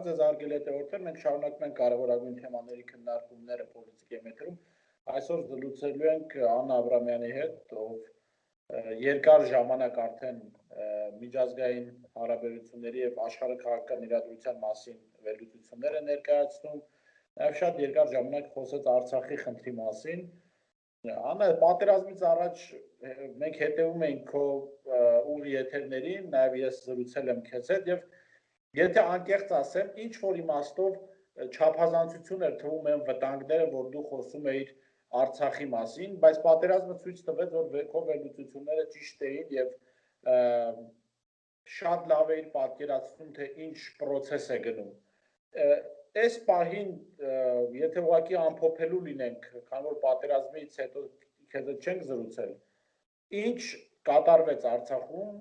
Բարև ձեզ արգելի հետևորդներ, մենք շարունակում ենք կարևորագույն թեմաների քննարկումները պոլիտիկայի մեթրում։ Այսօր զրուցելու ենք Աննա Աբրամյանի հետ, ով երկար ժամանակ արդեն միջազգային հարաբերությունների եւ աշխարհի քաղաքական իրադրության մասին վերլուծություններ է ներկայացնում, նաեւ շատ երկար ժամանակ խոսեց Արցախի խնդրի մասին։ Աննա, պատերազմից առաջ մենք հետևում էինք քո ուղի եթերներին, նաեւ ես զրուցել եմ քեզ հետ եւ եթե անկեղծ ասեմ, ինչ որ իմաստով չափազանցություն էր թվում են վտանգները, որ դու խոսում էիր Արցախի մասին, բայց պատերազմը ցույց տվեց, որ քո վերլուծությունները ճիշտ էին եւ շատ լավ էին պատկերացնում, թե ինչ process է գնում։ Այս պահին, եթե ուղղակի ամփոփելու լինենք, քանի որ պատերազմից հետո քեզ չենք զրուցել, ինչ կատարվեց Արցախում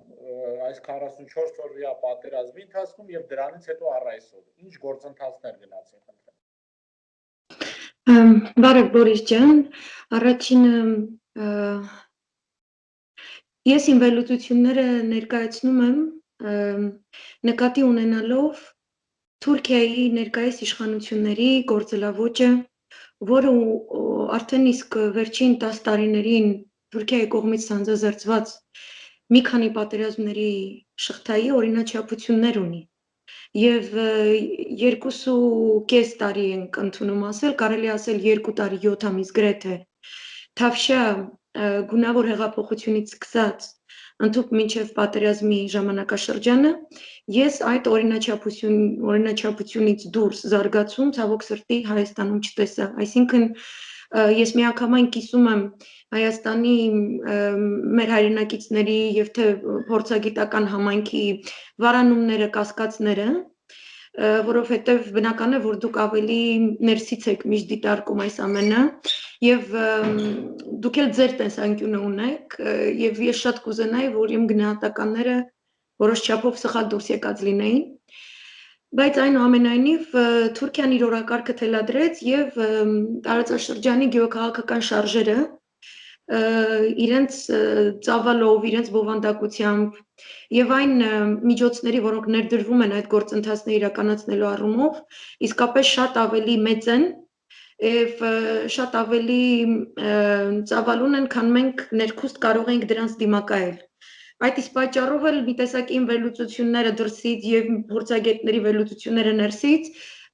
այս 44 օրյա պատերազմի ընթացքում եւ դրանից հետո առ այսօր ինչ գործընթացներ գնացին խնդրեմ։ Բարև Բորիս ջան, առաջինը ես իմ վերլուծությունները ներկայացնում եմ նկատի ունենալով Թուրքիայի ներկայիս իշխանությունների գործելավոճը, որը արդեն իսկ վերջին 10 տարիներին Թուրքիայի կողմից սանձազերծված մի քանի պատերազմների շղթայի օրինաչափություններ ունի եւ 2.5 տարի ենք ընդունում ասել, կարելի ասել 2 տարի 7 ամիս գրեթե Թավշյա գունավոր հեղափոխությունից սկսած ընդհուպ մինչև պատերազմի ժամանակաշրջանը ես այդ օրինաչափությունից դուրս զարգացում ցավոք սրտի Հայաստանում չտեսա, այսինքն ես միանգամայն կիսում եմ Հայաստանի մեր հայրենակիցների եւ թե փորձագիտական համայնքի վարանումները, կասկածները, որովհետեւ բնական է, որ դուք ավելի ներսից եք միշտ դիտարկում այս ամենը եւ դուք էլ ձեր տեսանկյունը ունեք եւ ես շատ կուզենայի, որ իմ գնահատականները որոշ չափով սխալ դուրս եկած լինեին, բայց այնուամենայնիվ Թուրքիան իր օրակարգը թելադրեց եւ տարածաշրջանի գեոքաղաքական շարժերը իրենց ծավալով, իրենց բովանդակությամբ եւ այն միջոցների, որոնք ներդրվում են այդ գործընթացները իրականացնելու առումով, իսկապես շատ ավելի մեծ են եւ շատ ավելի ծավալուն են, քան մենք ներքուստ կարող ենք դրանց դիմակայել։ Այդ իսկ պատճառով էլ մի տեսակ իմ վերլուծությունները դրսից եւ փորձագետների վերլուծությունները ներսից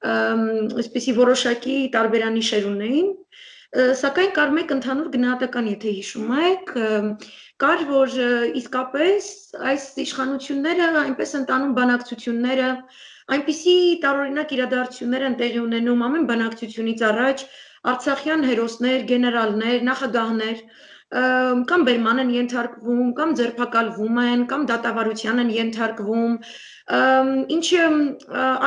այսպիսի որոշակի տարբերանիշեր ունեին, սակայն կար մեկ ընդհանուր գնահատական, եթե հիշում եք, կար, որ իսկապես այս իշխանությունները այնպես են տանում բանակցությունները, այնպիսի տարօրինակ իրադարձություններ են տեղի ունենում ամեն բանակցությունից առաջ, արցախյան հերոսներ, գեներալներ, նախագահներ կամ բերման են ենթարկվում, կամ ձերբակալվում են, կամ դատավարության են ենթարկվում, ինչը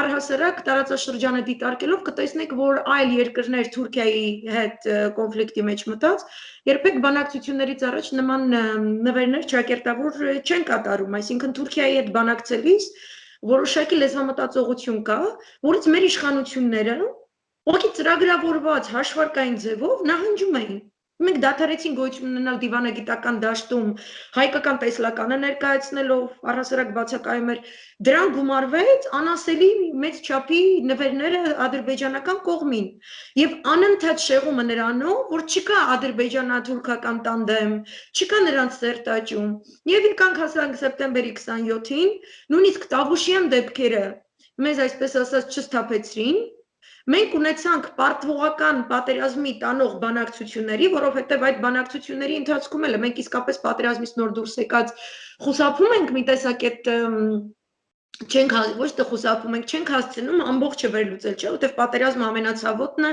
առհասարակ տարածաշրջանը դիտարկելով կտեսնեք, որ այլ երկրներ Թուրքիայի հետ կոնֆլիկտի մեջ մտած, երբեք բանակցություններից առաջ նման նվերներ ճակերտավոր չեն կատարում, այսինքն Թուրքիայի հետ բանակցելիս որոշակի լեզվամտածողություն կա, որից մեր իշխանությունները ուղղակի ծրագրավորված հաշվարկային ձևով նահանջում էին։ Մենք դադարեցին գոյություն ունենալ դիվանագիտական դաշտում հայկական տեսլականը ներկայացնելով, առհասարակ բացակայում էր, դրան գումարվեց անասելի մեծ չափի նվերները ադրբեջանական կողմին եւ անընդհատ շեղումը նրանով, որ չկա ադրբեջանա-թուրքական տանդեմ, չկա նրանց սերտաճում։ Եվ եկանք հասանք սեպտեմբերի 27-ին, նույնիսկ Տավուշյան դեպքերը մեզ այսպես ասած չսթափեցրին։ Մենք ունեցանք պարտվողական պատերազմի տանող բանակցությունների, որովհետև այդ բանակցությունների ընթացքում էլ մենք իսկապես պատերազմից նոր դուրս եկած խուսափում ենք մի տեսակետ չենք ոչ թե խուսափում ենք, չենք հասցնում ամբողջը վերլուծել, չէ՞, որովհետև պատերազմը ամենացավոտն է,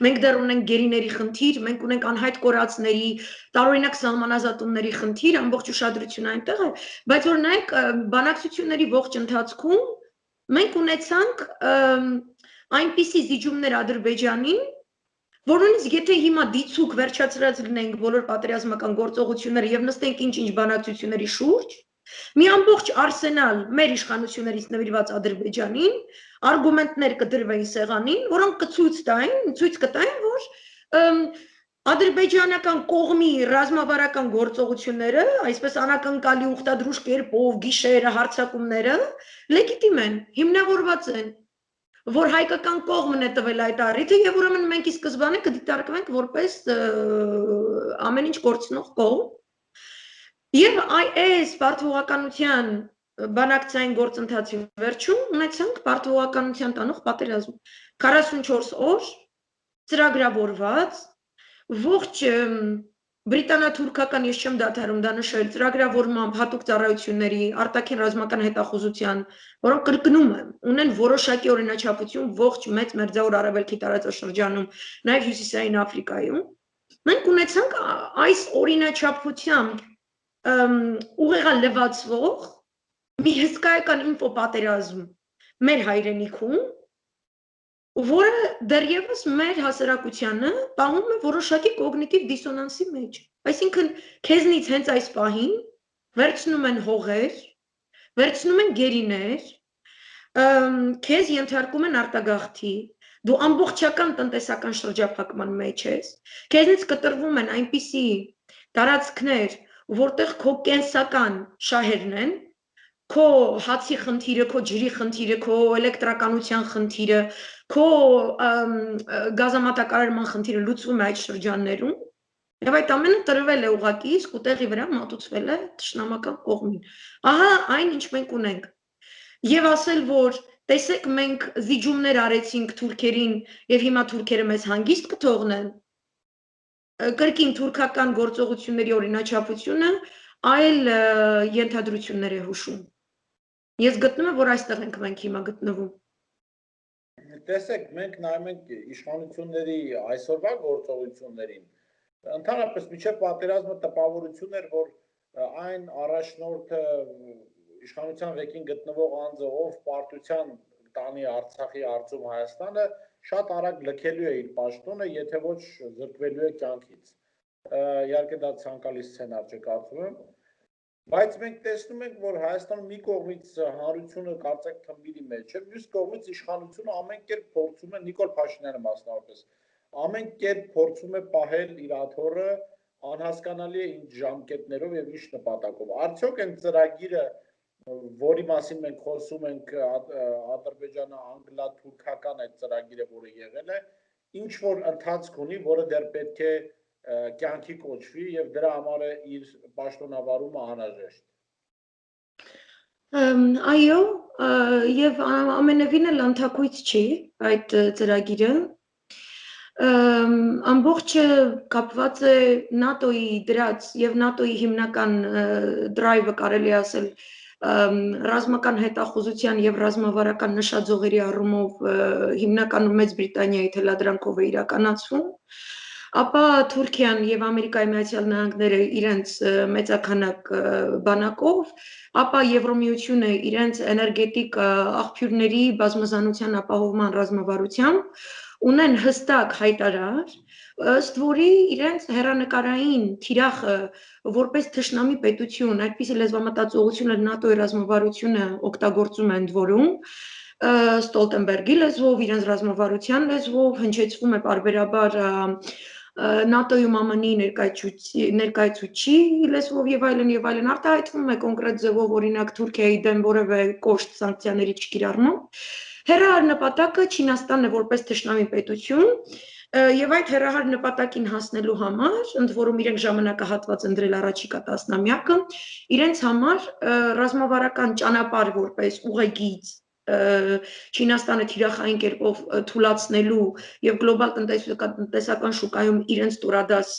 մենք դեռ ունենք գերիների խնդիր, մենք ունենք անհայտ կորածների, տարօրինակ սահմանազատումների խնդիր, ամբողջ ուշադրությունը այնտեղ է, բայց որ նայեք բանակցությունների ողջ ընթացքում մենք ունեցանք այնպիսի զիջումներ Ադրբեջանին, որ նույնիսկ եթե հիմա դիցուկ վերջացրած լինենք բոլոր պատերազմական գործողությունները եւ նստենք ինչ-ինչ բանակցությունների շուրջ, մի ամբողջ արսենալ մեր իշխանություններից նվիրված Ադրբեջանին, արգումենտներ կդրվեին սեղանին, որոնք ցույց կտային, որ ադրբեջանական կողմի ռազմավարական գործողությունները, այսպես անակնկալի ուխտադրուժ կերպով, գիշերը, հարձակումները լեգիտիմ են, հիմնավորված են։ որ հայկական կողմն է տվել այդ առիթը եւ ուրեմն մենք ի սկզբանե կդիտարկվենք որպես ամեն ինչ կորցնող կողմ եւ այս բարդողականության բանակցային գործընթացի վերջում ունեցանք բարդողականության տանող պատերազմ 44 օր ծրագրավորված ողջ բրիտանա-թուրքական ես չեմ դադարում դա նշել ծրագրավորմամբ հատուկ ծառայությունների արտաքին ռազմական հետախուզության որոնք կրկնում եմ ունեն որոշակի օրինաչափություն ողջ մեծ մերձավոր արևելքի տարածաշրջանում նաև հյուսիսային Աֆրիկայում մենք ունեցանք այս օրինաչափությամբ ուղեղալվացվող մի հսկայական ինֆոպատերազմ մեր հայրենիքում որը դեռևս մեր հասարակությանը պահում է որոշակի կոգնիտիվ դիսոնանսի մեջ այսինքն քեզնից հենց այս պահին վերցնում են հողեր վերցնում են գերիներ քեզ ենթարկում են արտագաղթի դու ամբողջական տնտեսական շրջափակման մեջ ես քեզնից կտրվում են այնպիսի տարածքներ որտեղ քո կենսական շահերն են քո հացի խնդիրը, քո ջրի խնդիրը, քո էլեկտրականության խնդիրը, քո գազամատակարարման խնդիրը լուծվում է այդ շրջաններում եւ այդ ամենը տրվել է ուղղակի իսկ ուտեղի վրա մատուցվել է թշնամական կողմին։ Ահա այն ինչ մենք ունենք։ Եվ ասել, որ տեսեք մենք զիջումներ արեցինք թուրքերին եւ հիմա թուրքերը մեզ հանգիստ կթողնեն, կրկին թուրքական գործողությունների օրինաչափությունը այլ ենթադրություններ է հուշում։ Ես գտնում եմ, որ այստեղ ենք մենք հիմա գտնվում։ Տեսեք, մենք նայում ենք իշխանությունների այսօրվա գործողություններին, ընդհանրապես մինչև պատերազմը տպավորություն էր, որ այն առաջնորդը իշխանության ղեկին գտնվող անձը, ով պարտության տանի Արցախի հարցում Հայաստանը, շատ արագ լքելու է իր պաշտոնը, եթե ոչ զրկվելու է կյանքից։ Իհարկե դա ցանկալի սցենար չէ, կարծում եմ։ Բայց մենք տեսնում ենք, որ Հայաստանում մի կողմից հանրությունը կարծեք թմբիրի մեջ է, մյուս կողմից իշխանությունը ամեն կերպ փորձում է Նիկոլ Փաշինյանը մասնավորապես ամեն կերպ փորձում է պահել իր աթոռը անհասկանալի է ինչ ժամկետներով եւ ինչ նպատակով։ Արդյոք այն ծրագիրը, որի մասին մենք խոսում ենք, ադրբեջանա-անգլա-թուրքական այդ ծրագիրը, որը եղել է, ինչ որ ընթացք ունի, որը դեռ պետք է կյանքի կոչվի եւ դրա համար է իր պաշտոնավարումը անհրաժեշտ։ Այո, եւ ամենևին էլ անթակույց չի այդ ծրագիրը։ Ամբողջը կապված է ՆԱՏՕ-ի դրած եւ ՆԱՏՕ-ի հիմնական դրայվը կարելի ասել ռազմական հետախուզության եւ ռազմավարական նշաձողերի առումով հիմնականում Մեծ Բրիտանիայի թելադրանքով է իրականացվում։ Ապա Թուրքիան եւ Ամերիկայի Միացյալ Նահանգները իրենց մեծականակ բանակով, ապա Եվրոմիությունը իրենց էներգետիկ աղբյուրների բազմազանության ապահովման ռազմավարությամբ ունեն հստակ հայտարար, ըստ որի իրենց հեռանկարային թիրախը որպես թշնամի պետություն, այդպիսի լեզվամտածողությունը ՆԱՏՕ-ի ռազմավարությունը օգտագործում են դորում, Ստոլտենբերգի լեզվով, իրենց ռազմավարության լեզվով հնչեցվում է պարբերաբար ՆԱՏՕ-ում ԱՄՆ-ի ներկայացուցիչի լեզվով եւ այլն արտահայտվում է կոնկրետ ձևով օրինակ Թուրքիայի դեմ որևէ կոշտ սանկցիաների չկիրառմամբ հեռահար նպատակը Չինաստանն է որպես թշնամի պետություն եւ այդ հեռահար նպատակին հասնելու համար ընդ որում իրենք ժամանակահատված են դրել առաջիկա տասնամյակը իրենց համար ռազմավարական ճանապարհ որպես ուղեգիծ Չինաստանը թիրախային կերպով թուլացնելու եւ գլոբալ տնտեսական շուկայում իրենց տուրադաս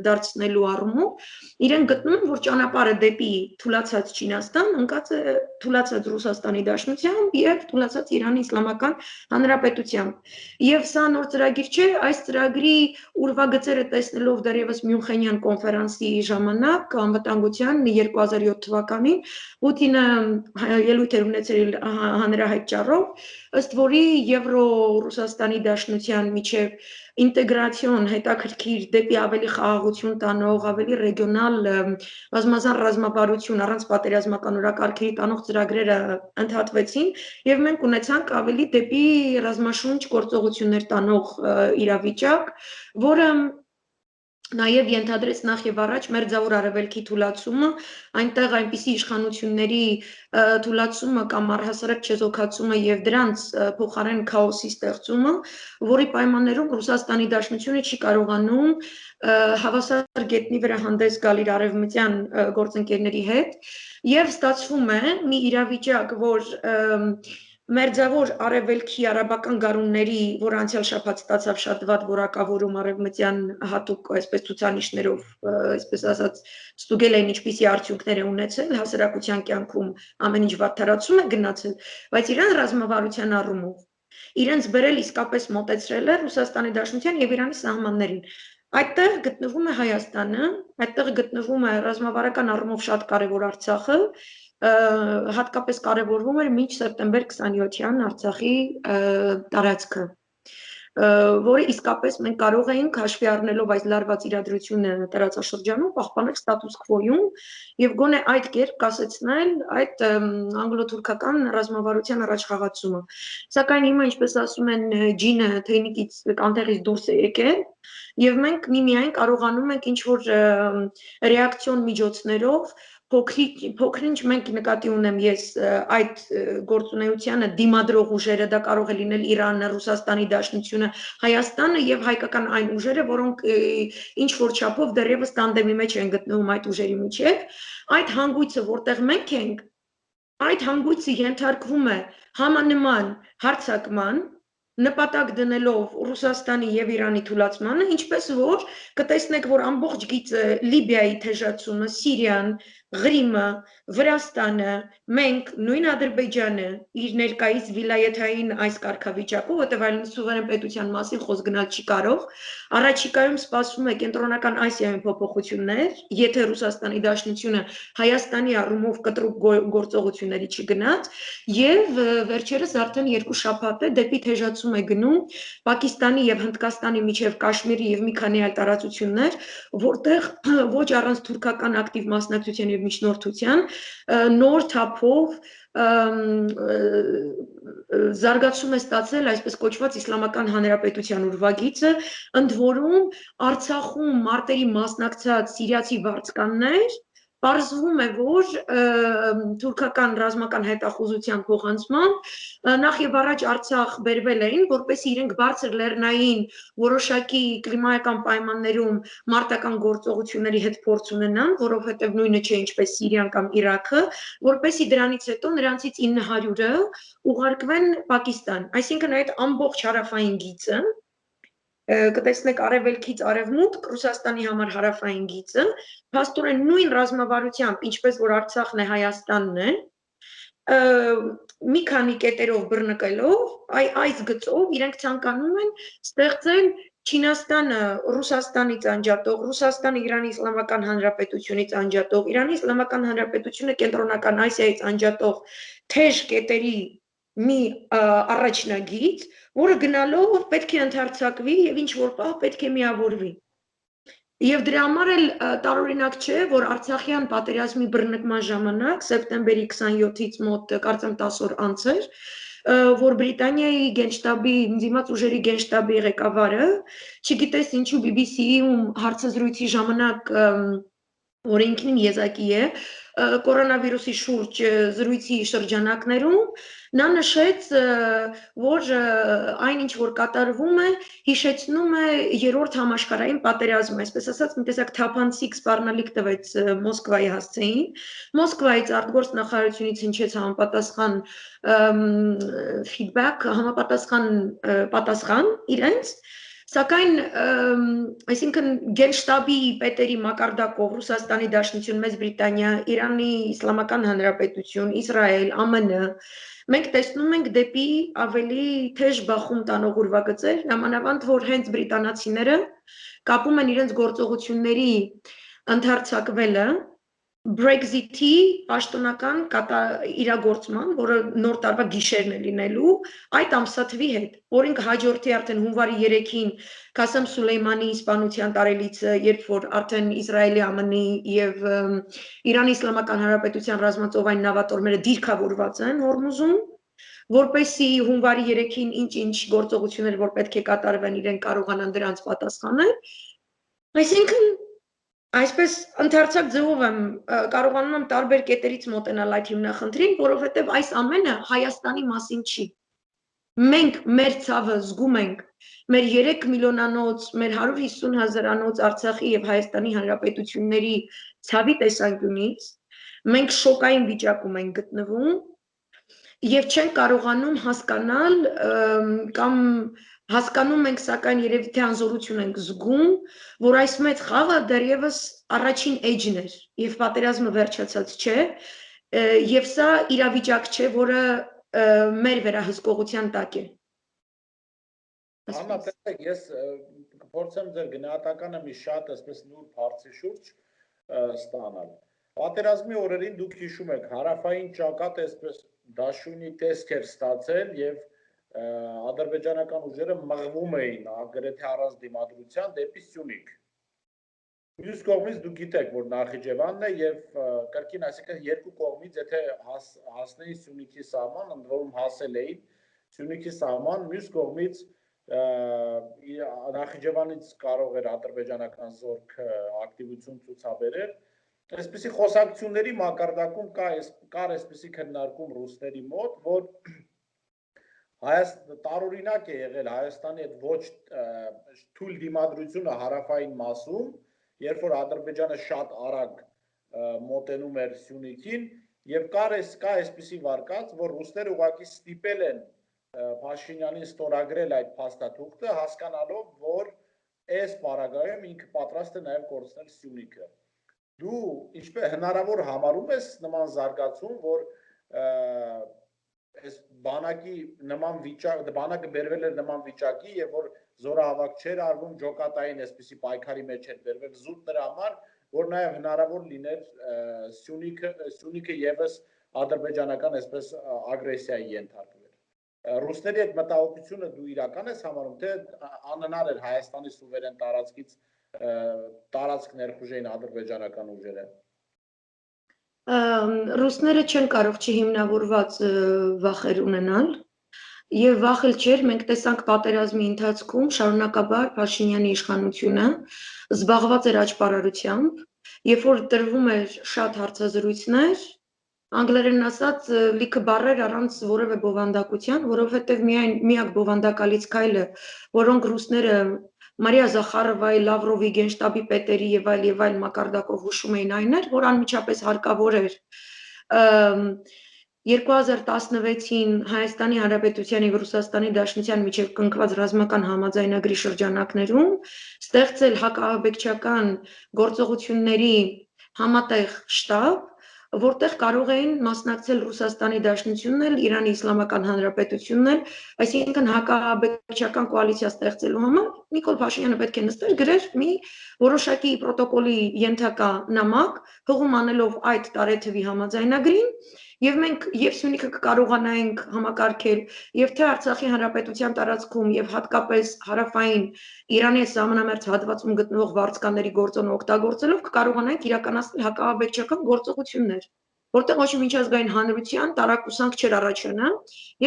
դարձնելու առումով իրենք գտնում են որ ճանապարհը դեպի թուլացած Չինաստան ընկած է թուլացած Ռուսաստանի Դաշնությամբ եւ թուլացած Իրանի Իսլամական Հանրապետությամբ եւ սա նոր ծրագիր չէ այս ծրագրի ուրվագծերը տեսնելով դեռևս Մյունխենյան կոնֆերանսի ժամանակ անվտանգության 2007 թվականին Պուտինը ելույթ էր ունեցել հանրահայտ ճառով ըստ որի Եվրո-Ռուսաստանի Դաշնության միջև ինտեգրացիոն հետաքրքիր դեպի ավելի խաղաղություն տանող, ավելի ռեգիոնալ բազմազան ռազմավարություն առանց պատերազմական օրակարգերի տանող ծրագրերը ընդհատվեցին եւ մենք ունեցանք ավելի դեպի ռազմաշունչ գործողություններ տանող իրավիճակ, որը Նաև ենթադրեց նախ եւ առաջ մերձավոր արևելքի թուլացումը, այնտեղ այնպիսի իշխանությունների թուլացումը կամ առհասարակ չեզոքացումը եւ դրանց փոխարեն քաոսի ստեղծումը, որի պայմաններում Ռուսաստանի Դաշնությունը չի կարողանում հավասար գետնի վրա հանդես գալ իր արևմտյան գործընկերների հետ եւ ստացվում է մի իրավիճակ, որ Մերձավոր արևելքի արաբական գարունների, որ անցյալ շաբաթ ստացավ շատ վատ որակավորում արևմտյան հատուկ այսպես ցուցանիշներով, այսպես ասած, ստուգել էին ինչպիսի արդյունքներ է ունեցել հասարակության կյանքում ամեն ինչ վատթարացում է գնացել, բայց իրան ռազմավարության առումով իրենց բերել իսկապես մոտեցրել է Ռուսաստանի Դաշնության եւ Իրանի սահմաններին։ Այդտեղ գտնվում է Հայաստանը, այդտեղ գտնվում է ռազմավարական առումով շատ կարևոր Արցախը, հատկապես կարևորվում էր մինչ սեպտեմբեր 27-յան Արցախի տարածքը, որը իսկապես մենք կարող էինք հաշվի առնելով այս լարված իրադրությունը տարածաշրջանում պահպանել ստատուս քվոյում եւ գոնե այդ կերպ կասեցնել այդ անգլո-թուրքական ռազմավարության առաջխաղացումը։ Սակայն հիմա, ինչպես ասում են, ջինը թեյնիկից կանթեղից դուրս է եկել եւ մենք միմիայն կարողանում ենք ինչ որ ռեակցիոն միջոցներով փոքրինչ մենք նկատի ունեմ ես այդ գործունեությանը դիմադրող ուժերը, դա կարող է լինել Իրանը, Ռուսաստանի Դաշնությունը, Հայաստանը եւ հայկական այն ուժերը, որոնք ինչ որ չափով դեռևս տանդեմի մեջ են գտնվում այդ ուժերի միջև, այդ հանգույցը, որտեղ մենք ենք, այդ հանգույցը ենթարկվում է համանման հարձակման, նպատակ դնելով Ռուսաստանի եւ Իրանի թուլացմանը, ինչպես որ կտեսնեք, որ ամբողջ գիծը Լիբիայի թեժացումը, Սիրիան, Ղրիմը, Վրաստանը, մենք նույն Ադրբեջանը իր ներկայիս վիլայեթային այս կարգավիճակով, որտեղ այլևս սուվերեն պետության մասին խոսք գնալ չի կարող, առաջիկայում սպասվում է կենտրոնական Ասիայում փոփոխություններ, եթե Ռուսաստանի Դաշնությունը Հայաստանի առումով կտրուկ գործողությունների չգնաց, եւ վերջերս արդեն 2 շաբաթ է դեպի թեժացում է գնում Պակիստանի եւ Հնդկաստանի միջև Կաշմիրի եւ մի քանի այլ տարածություններ, որտեղ ոչ առանց թուրքական ակտիվ մասնակցության եւ միջնորդության նոր թափով զարգացում է ստացել այսպես կոչված Իսլամական Հանրապետության ուրվագիծը, ընդ որում Արցախում մարտերի մասնակցած սիրիացի վարձկաններ Պարզվում է, որ թուրքական ռազմական հետախուզության փոխանցմամբ նախ եւ առաջ Արցախ բերվել էին, որպեսզի իրենք բարձր լեռնային որոշակի կլիմայական պայմաններում մարտական գործողությունների հետ փորձ ունենան, որովհետեւ նույնը չէ ինչպես Սիրիան կամ Իրաքը, որպեսզի դրանից հետո նրանցից 900-ը ուղարկվեն Պակիստան, այսինքն այդ ամբողջ հարավային գիծը կտեսնեք արևելքից արևմուտք Ռուսաստանի համար հարավային գիծը, փաստորեն նույն ռազմավարությամբ, ինչպես որ Արցախն է, Հայաստանն է, մի քանի կետերով բռնկելով, այս գծով իրենք ցանկանում են ստեղծել Չինաստանը Ռուսաստանից անջատող, Ռուսաստանը Իրանի Իսլամական Հանրապետությունից անջատող, Իրանի Իսլամական Հանրապետությունը Կենտրոնական Ասիայից անջատող թեժ կետերի մի առաջնագիծ, որը գնալով պետք է ընդհարցակվի եւ ինչ որ պահ պետք է միավորվի։ Եվ դրա համար էլ տարօրինակ չէ, որ Արցախյան պատերազմի բռնկման ժամանակ սեպտեմբերի 27-ից մոտ կարծեմ 10 օր անց էր, որ Բրիտանիայի գենշտաբի դիմաց ուժերի գենշտաբի ղեկավարը, չգիտես ինչու BBC-ում հարցազրույցի ժամանակ որ ինքնին եզակի է կորոնավիրուսի շուրջ զրույցի շրջանակներում նա նշեց, որ այն ինչ որ կատարվում է, հիշեցնում է երրորդ համաշխարհային պատերազմը, այսպես ասած, մի տեսակ թափանցիկ սպառնալիք տվեց Մոսկվայի հասցեին, Մոսկվայից արտգործնախարարությունից հնչեց համապատասխան feedback, համապատասխան պատասխան իրենց Սակայն, այսինքն գենշտաբի պետերի մակարդակով Ռուսաստանի Դաշնություն, Մեծ Բրիտանիա, Իրանի Իսլամական Հանրապետություն, Իսրայել, ԱՄՆ, մենք տեսնում ենք դեպի ավելի թեժ բախում տանող ուրվագծեր, նամանավանդ որ հենց բրիտանացիները կապում են իրենց գործողությունների ընդհարցակվելը Brexit-ի պաշտոնական իրագործման, որը նոր տարվա գիշերն է լինելու, այդ ամսաթվի հետ, որինք հաջորդի արդեն հունվարի 3-ին Քասեմ Սուլեյմանի իսպանության տարելիցը, երբ որ արդեն Իսրայելի ԱՄՆ-ի եւ Իրանի Իսլամական Հանրապետության ռազմածովային նավատորմերը դիրքավորված են Հորմուզում, որպեսզի հունվարի 3-ին ինչ-ինչ գործողություններ որ պետք է կատարվեն իրեն կարողանան դրանց պատասխանել Այսինքն այսպես ընդարձակ ձևով եմ կարողանում եմ տարբեր կետերից մոտենալ այդ հիմնախնդրին, որովհետև այս ամենը Հայաստանի մասին չի։ Մենք մեր ցավը զգում ենք մեր 3 միլիոնանոց, մեր 150 հազարանոց Արցախի եւ Հայաստանի Հանրապետությունների ցավի տեսանկյունից, մենք շոկային վիճակում ենք գտնվում եւ չենք կարողանում հասկանալ կամ հասկանում ենք, սակայն երևի թե անզորություն ենք զգում, որ այս մեծ խաղը դեռևս առաջին էջն էր եւ պատերազմը վերջացած չէ, եւ սա իրավիճակ չէ, որը մեր վերահսկողության տակ է։ Աննա, տեսեք, ես կփորձեմ ձեր գնահատականը մի շատ այսպես նուրբ հարցի շուրջ ստանալ։ Պատերազմի օրերին դուք հիշում եք, հարավային ճակատ այսպես դաշույնի տեսք էր ստացել եւ ադրբեջանական ուժերը մղվում էին գրեթե առանց դիմադրության դեպի Սյունիք։ Մյուս կողմից դուք գիտեք, որ Նախիջևանն է եւ կրկին, այսինքն երկու կողմից եթե հասնեին Սյունիքի սահման, ընդ որում հասել էին Սյունիքի սահման, մյուս կողմից Նախիջևանից կարող էր ադրբեջանական զորք ակտիվություն ցուցաբերել։ Այսպիսի խոսակցությունների մակարդակում կար այսպիսի քննարկում ռուսների մոտ, որ տարօրինակ է եղել Հայաստանի այդ ոչ թույլ դիմադրությունը հարավային մասում, երբ որ Ադրբեջանը շատ արագ մոտենում էր Սյունիքին եւ կա այսպիսի վարկած, որ ռուսները ուղղակի ստիպել են Փաշինյանին ստորագրել այդ փաստաթուղթը, հասկանալով, որ այս պարագայում ինքը պատրաստ է նաեւ կորցնել Սյունիքը։ Դու ինչպես հնարավոր համարում ես նման զարգացում, որ այս բանակի նման բանակը բերվել էր նման վիճակի եւ որ զորահավաք չէր արվում, ջոկատային այսպիսի պայքարի մեջ էր բերվել զուտ նրա համար, որ նաեւ հնարավոր լիներ Սյունիքը եւս ադրբեջանական այսպես ագրեսիայի ենթարկվեր։ Ռուսների այդ մտահոգությունը դու իրական ես համարում, թե անհնար էր Հայաստանի սուվերեն տարածքից տարածք ներխուժեին ադրբեջանական ուժերը։ Ռուսները չեն կարող չհիմնավորված վախեր ունենալ եւ վախել չէր, մենք տեսանք պատերազմի ընթացքում շարունակաբար Փաշինյանի իշխանությունը զբաղված էր աճպարարությամբ, երբ որ տրվում էր շատ հարցազրույցներ, անգլերեն ասած լիքը բառեր առանց որևէ բովանդակության, որովհետեւ միակ բովանդակալից քայլը, որոնք ռուսները Մարիա Զախարովայի, Լավրովի, Գենշտաբի պետերի եւ այլ մակարդակով հուշում էին այն էր, որ անմիջապես հարկավոր էր 2016-ին Հայաստանի Հանրապետության եւ Ռուսաստանի Դաշնության միջև կնքված ռազմական համաձայնագրի շրջանակներում ստեղծել հակաահաբեկչական գործողությունների համատեղ շտաբ, որտեղ կարող էին մասնակցել Ռուսաստանի Դաշնությունն էլ, Իրանի Իսլամական Հանրապետությունն էլ, այսինքն հակաահաբեկչական կոալիցիա ստեղծելու համար Նիկոլ Փաշինյանը պետք է նստեր, գրեր մի որոշակի պրոտոկոլի ենթակա նամակ, հղում անելով այդ տարեթվի համաձայնագրին, եւ մենք եւ Սյունիքը կկարողանայինք համակարգել եւ թե Արցախի Հանրապետության տարածքում եւ հատկապես հարավային Իրանի սահմանամերձ հատվածում գտնվող վարձկանների գործոնը օգտագործելով կկարողանայինք իրականացնել հակաահաբեկչական գործողություններ, որտեղ ոչ մի միջազգային հանրության տարակուսանք չէր առաջանա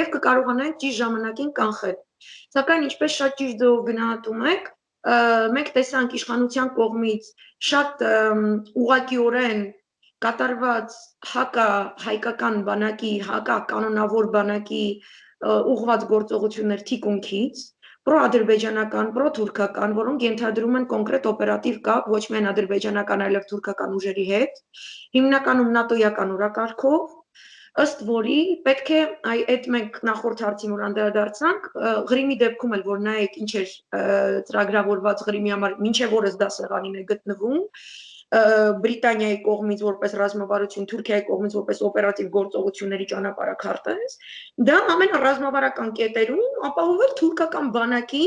եւ կկարողանայինք ճիշտ ժամանակին կանխել։ Սակայն ինչպես շատ ճիշտ ձևով գնահատում եք, մենք տեսանք իշխանության կողմից շատ ուղղակիորեն կատարված հակահայկական բանակի, հակականոնավոր բանակի ուղղված գործողություններ թիկունքից, պրոադրբեջանական, պրոթուրքական, որոնք ենթադրում են կոնկրետ օպերատիվ կապ ոչ միայն ադրբեջանական, այլև թուրքական ուժերի հետ, հիմնականում նատոյական օրակարգով, ըստ որի պետք է այդ մենք նախորդ հարցին որ անդրադարձանք, Ղրիմի դեպքում էլ որ նայեք ինչ էր ծրագրավորված Ղրիմի համար, մինչև օրս դա սեղանին է գտնվում, Բրիտանիայի կողմից որպես ռազմավարություն, Թուրքիայի կողմից որպես օպերատիվ գործողությունների ճանապարհաքարտեզ, դա ամեն ռազմավարական կետերում ապահովել թուրքական բանակի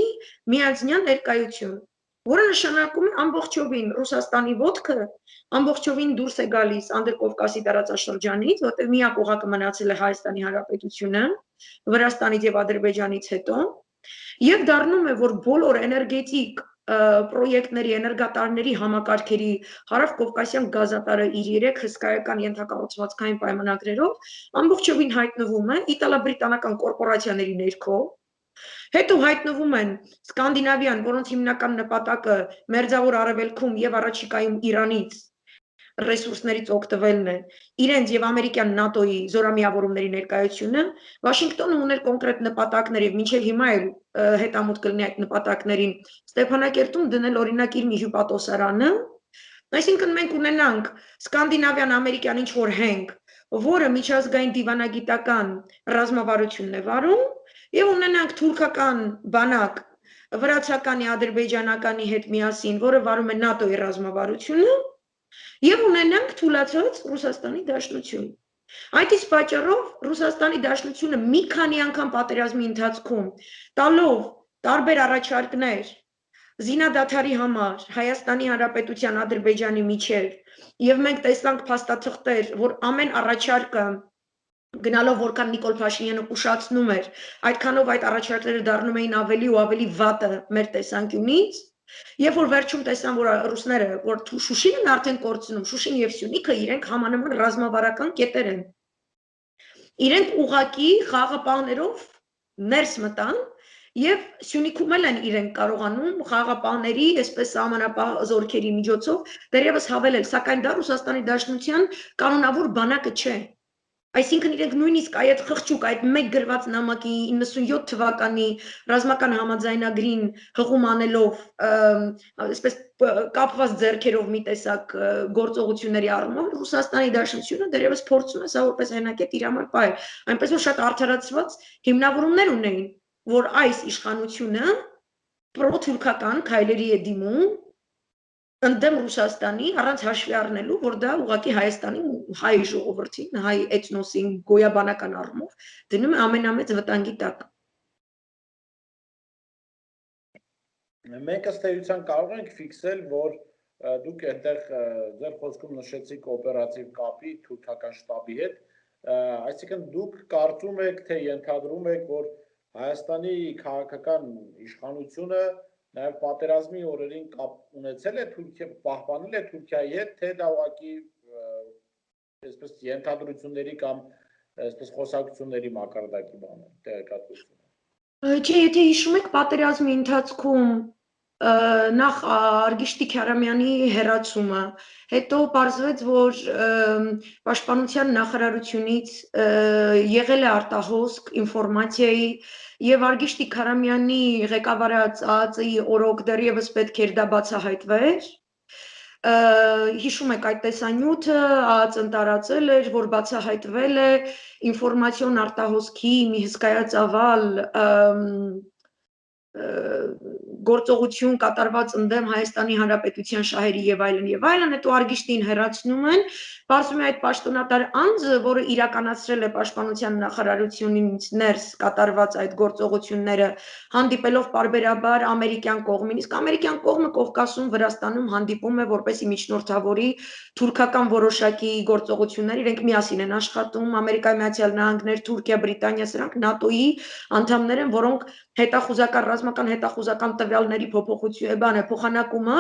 միանձնյա ներկայություն, որը նշանակում է ամբողջովին Ռուսաստանի ոտքը ամբողջովին դուրս է գալիս Անդրկովկասի տարածաշրջանից, որտեղ միակ օղակը մնացել է Հայաստանի Հանրապետությունը, Վրաստանից եւ Ադրբեջանից հետո, եւ դառնում է, որ բոլոր էներգետիկ պրոյեկտների, էներգատարների համակարգերի հարավկովկասյան գազատարը իր 3 հսկայական ենթակառուցվածքային պայմանագրերով ամբողջովին հայտնվում է իտալա-բրիտանական կորպորացիաների ներքո, Հետո հայտնվում են Սկանդինավյան, որոնց հիմնական նպատակը Մերձավոր Արևելքում եւ առաջիկայում Իրանից ռեսուրսներից օգտվելն է, իրենց եւ ամերիկյան ՆԱՏՕ-ի զորամիավորումների ներկայությունը, Վաշինգտոնը ուներ կոնկրետ նպատակներ եւ մինչեւ հիմա էլ հետամուտ կլինի այդ նպատակներին Ստեփանակերտում դնել օրինակ իր մի հյուպատոսարանը, այսինքն մենք ունենանք Սկանդինավյան ամերիկյան ինչ որ հենք, որը միջազգային դիվանագիտական ռազմավարությունն է վարում, եւ ունենանք թուրքական բանակ վրացականի, ադրբեջանականի հետ միասին, որը վարում է ՆԱՏՕ-ի ռազմավարությունը, եւ ունենանք թուլացած Ռուսաստանի Դաշնություն։ Այդ իսկ պատճառով Ռուսաստանի Դաշնությունը մի քանի անգամ պատերազմի ընթացքում տալով տարբեր առաջարկներ զինադադարի համար Հայաստանի Հանրապետության Ադրբեջանի միջև եւ մենք տեսանք փաստաթղթեր, որ ամեն առաջարկը գնալով որքան Նիկոլ Փաշինյանը ուշացնում էր, այդքանով այդ առաջարկները դառնում էին ավելի ու ավելի վատը մեր տեսանկյունից, երբ որ վերջում տեսան, որ ռուսները, որ Շուշին են արդեն կորցնում, Շուշին եւ Սյունիքը իրենք համանման ռազմավարական կետեր են։ Իրենք ուղակի խաղապահներով ներս մտան եւ Սյունիքում էլ են իրենք կարողանում խաղապահների, այսպես սահմանապահ զորքերի միջոցով դեռևս հավելել, սակայն դա Ռուսաստանի Դաշնության կանոնավոր բանակը չէ։ Այսինքն իրենք նույնիսկ այդ խղճուկ, այդ մեկ գրված նամակի 97 թվականի ռազմական համաձայնագրին հղում անելով, այսպես կապված ձեռքերով մի տեսակ գործողությունների առումով Ռուսաստանի Դաշնությունը դեռևս փորձում է սա որպես հենակետ իր համար պահել, այնպես որ շատ արդարացված հիմնավորումներ ունեին, որ այս իշխանությունը պրոթուրքական քայլերի է դիմում ընդդեմ Ռուսաստանի առանց հաշվի առնելու, որ դա ուղղակի Հայաստանի հայ ժողովրդին, հայ էթնոսին գոյաբանական առումով դնում է ամենամեծ վտանգի տակ։ Մենք ըստ էության կարող ենք ֆիքսել, որ դուք այնտեղ ձեր խոսքում նշեցիք օպերատիվ կապի թուրքական շտաբի հետ, այսինքն դուք կարծում եք, թե ենթադրում եք, որ Հայաստանի քաղաքական իշխանությունը նաև պատերազմի օրերին կապ ունեցել է Թուրքիա, պահպանել է Թուրքիայի հետ, թե դա ուղղակի այսպես ենթադրությունների կամ այսպես խոսակցությունների մակարդակի բան է, տեղեկատվությունը։ Չէ, եթե հիշում եք պատերազմի ընթացքում նախ Արգիշտի Քարամյանի հեռացումը, հետո պարզվեց, որ պաշտպանության նախարարությունից եղել է արտահոսք ինֆորմացիայի եւ Արգիշտի Քարամյանի ղեկավարած ԱԱԾ-ի օրոք դեռևս պետք էր դա բացահայտվեր։ Հիշում եք այդ տեսանյութը ԱԱԾ-ն տարածել էր, որ բացահայտվել է ինֆորմացիոն արտահոսքի մի հսկայածավալ գործողություն կատարված ընդդեմ Հայաստանի Հանրապետության շահերի եւ այլն, հետո Արգիշտին հեռացնում են, բացվում է այդ պաշտոնատար անձը, որը իրականացրել է պաշտպանության նախարարությունից ներս կատարված այդ գործողությունները, հանդիպելով պարբերաբար ամերիկյան կողմին, իսկ ամերիկյան կողմը Կովկասում, Վրաստանում հանդիպում է որպեսի միջնորդավորի թուրքական որոշակի գործողություններ, իրենք միասին են աշխատում, Ամերիկայի Միացյալ Նահանգներ, Թուրքիա, Բրիտանիա, սրանք ՆԱՏՕ-ի անդամներ են, որոնք հետախուզական ռազմական հետախուզական տվյալների փոխանակումը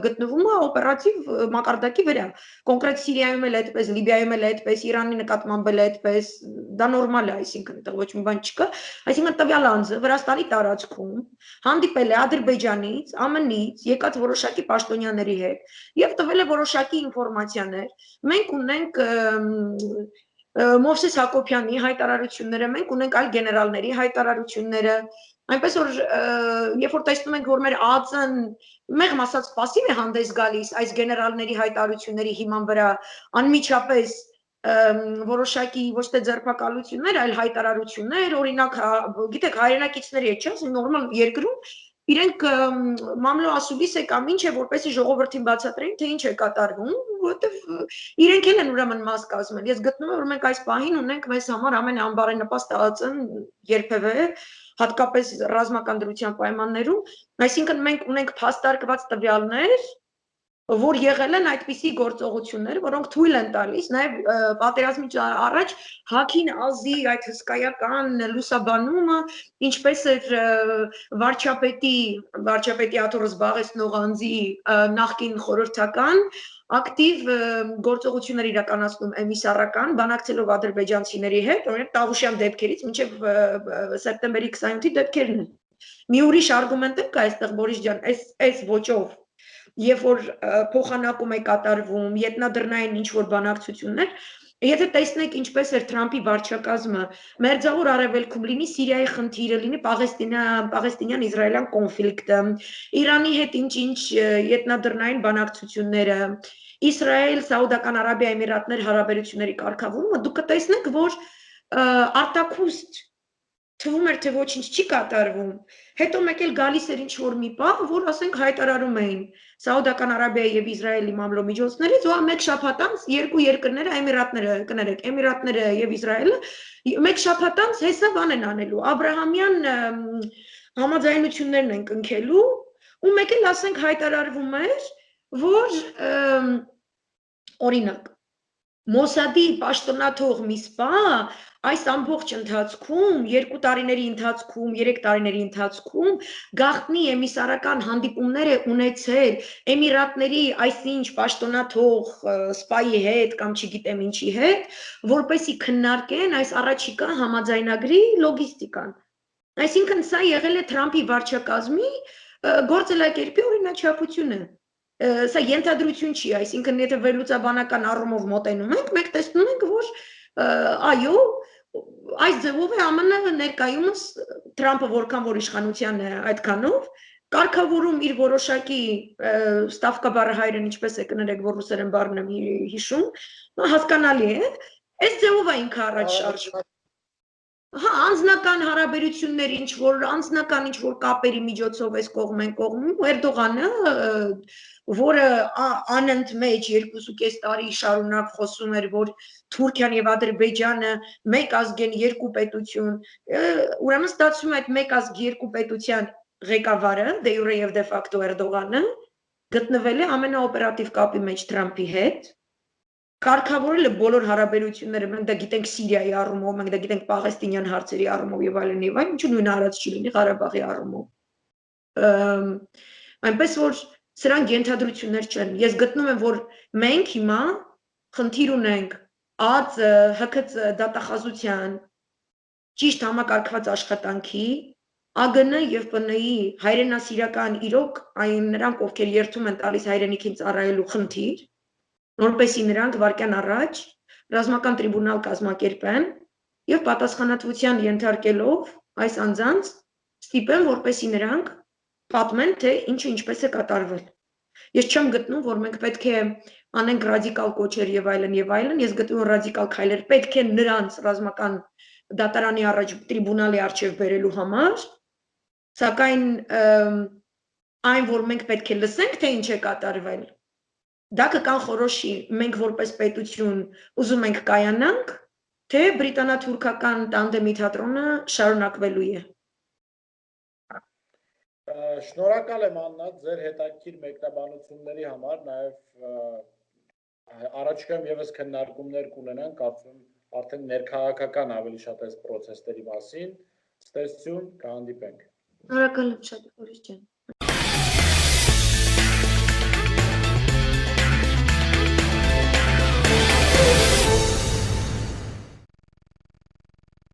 գտնվում է օպերատիվ մակարդակի վրա։ Կոնկրետ Սիրիայում էլ այդպես, Լիբիայում էլ այդպես, Իրանի նկատմամբ էլ այդպես, դա նորմալ է, այսինքն այդտեղ ոչ մի բան չկա։ Այսինքն տվյալ անձը Վրաստանի տարածքում հանդիպել է Ադրբեջանից, ԱՄՆ-ից, եկած որոշակի պաշտոնյաների հետ եւ տվել է որոշակի ինֆորմացիաներ։ Մենք ունենք Մովսես Հակոբյանի հայտարարությունները, մենք ունենք այլ գեներալների հայտարարությունները, այնպես որ երբ որ տեսնում ենք, որ մեր ԱԱԾ-ն մեղմ ասած пассив է հանդես գալիս այս գեներալների հայտարարությունների հիման վրա, անմիջապես որոշակի ոչ թե ձերբակալություններ, այլ հայտարարություններ, օրինակ, գիտեք, հայրենակիցների հետ, չէ՞, նորմալ երկրում իրենք մամլո ասուլիս է կամ ինչ է, որպեսի ժողովրդին բացատրեին, թե ինչ է կատարվում, որովհետև իրենք էլ են ուրեմն մաս կազմել։ Ես գտնում եմ, որ մենք այս պահին ունենք մեզ համար ամենաանբարենպաստ ԱԱԾ-ն երբևէ, հատկապես ռազմական դրության պայմաններում, այսինքն մենք ունենք փաստարկված տվյալներ, որ եղել են այդպիսի գործողություններ, որոնք թույլ են տալիս նաև պատերազմից առաջ հակին ազի այդ հսկայական լուսաբանումը, ինչպես էր վարչապետի աթոռը զբաղեցնող անձի նախկին խորհրդական ակտիվ գործողություններ իրականացնում էմիսարական, բանակցելով ադրբեջանցիների հետ, օրինակ Տավուշյան դեպքերից մինչև սեպտեմբերի 27-ի դեպքերն են։ Մի ուրիշ արգումենտ կա այստեղ Բորիս ջան, այս ոճով Երբ որ փոխանակում է կատարվում, ետնադրնային ինչ-որ բանակցություններ, եթե տեսնեք ինչպես էր Թրամփի վարչակազմը մերձավոր արևելքում լինի Սիրիայի խնդիրը, լինի պաղեստինյան-իսրայելյան կոնֆլիկտը, Իրանի հետ ինչ-ինչ ետնադրնային բանակցությունները, Իսրայել, Սաուդական Արաբիա, Էմիրատներ հարաբերությունների կարգավորումը, դուք կտեսնեք, որ արտաքուստ թվում էր, թե ոչինչ չի կատարվում, հետո մեկ էլ գալիս էր ինչ-որ մի պահ, որ ասենք հայտարարում էին Սաուդական Արաբիայի եւ Իսրայելի մամլոմիջոցներից, ու մեկ շաբաթ անց երկու երկրները, Էմիրատները եւ Իսրայելը, մեկ շաբաթ անց հեսա բան են անելու, Աբրահամյան համաձայնություններն են կնքելու, ու մեկ էլ ասենք հայտարարվում էր, որ օրինակ Մոսադի պաշտոնաթող մի սպա այս ամբողջ ընթացքում, 2 տարիների ընթացքում, 3 տարիների ընթացքում գաղտնի էմիսարական հանդիպումներ է ունեցել Էմիրատների այսինչ պաշտոնաթող սպայի հետ կամ չգիտեմ ինչի հետ, որպեսզի քննարկեն այս առաջիկա համաձայնագրի լոգիստիկան։ Այսինքն սա եղել է Թրամփի վարչակազմի գործելակերպի օրինաչափությունը։ Սա ենթադրություն չի, այսինքն եթե վերլուծաբանական առումով մոտենում ենք, մենք տեսնում ենք, որ այո, այս ձևով է ԱՄՆ ներկայումս Թրամփը որքան որ իշխանության է այդքանով կարգավորում իր որոշակի ստավկաբառը հայերեն ինչպես է կներեք, որ ռուսերեն բառն եմ հիշում, հասկանալի է, այս ձևով է ինքը առաջ շարժվում։ Հա, անձնական հարաբերություններ անձնական ինչ-որ կապերի միջոցով այս կողմ են կողմում, Էրդողանը, որը անընդմեջ 2.5 տարի շարունակ խոսում էր, որ Թուրքիան եւ Ադրբեջանը մեկ ազգ են, երկու պետություն, ուրեմն ստացվում է այդ մեկ ազգ երկու պետության ղեկավարը, դե յուրե եւ դե ֆակտո Էրդողանը, գտնվել է ամենաօպերատիվ կապի մեջ Թրամփի հետ, կարգավորել է բոլոր հարաբերությունները, մենք դա գիտենք Սիրիայի առումով, մենք դա գիտենք Պաղեստինյան հարցերի առումով եւ այլն, ինչու նույնը արած չի լինի Ղարաբաղի առումով։ Այնպես որ սրանք ենթադրություններ չեն։ Ես գտնում եմ, որ մենք հիմա խնդիր ունենք ԱԾ, ՀՔԾ դատախազության ճիշտ համակարգված աշխատանքի, ԱԳՆ եւ ՊՆ-ի հայրենասիրական իրոք այն նրանք, ովքեր երթում են տալիս հայրենիքին ծառայելու խնդիր, որպեսզի նրանք վարքյան առաջ ռազմական տրիբունալ կազմակերպեն եւ պատասխանատվության ենթարկելով այս անձանց ստիպեն, որպեսզի նրանք պատմեն, թե ինչը ինչպես է կատարվել։ Ես չեմ գտնում, որ մենք պետք է անենք ռադիկալ կոչեր եւ այլն, ես գտնում եմ ռադիկալ քայլեր պետք է նրանց ռազմական դատարանի առաջ տրիբունալի առջև բերելու համար, սակայն այն, որ մենք պետք է լսենք, թե ինչ է կատարվել, դա կկանխորոշի մենք որպես պետություն ուզում ենք կայանանք, թե բրիտանա-թուրքական տանդեմի թատրոնը շարունակվելու է։ Շնորհակալ եմ Աննա ձեր հետաքրքիր մեկնաբանությունների համար, նաև առաջիկայում եւս քննարկումներ կունենան, կարծում եմ արդեն ներքաղաքական ավելի շատ այս process-ների մասին։ Ցտեսություն, կհանդիպենք։ Շնորհակալ եմ շատ, Բորիս ջան։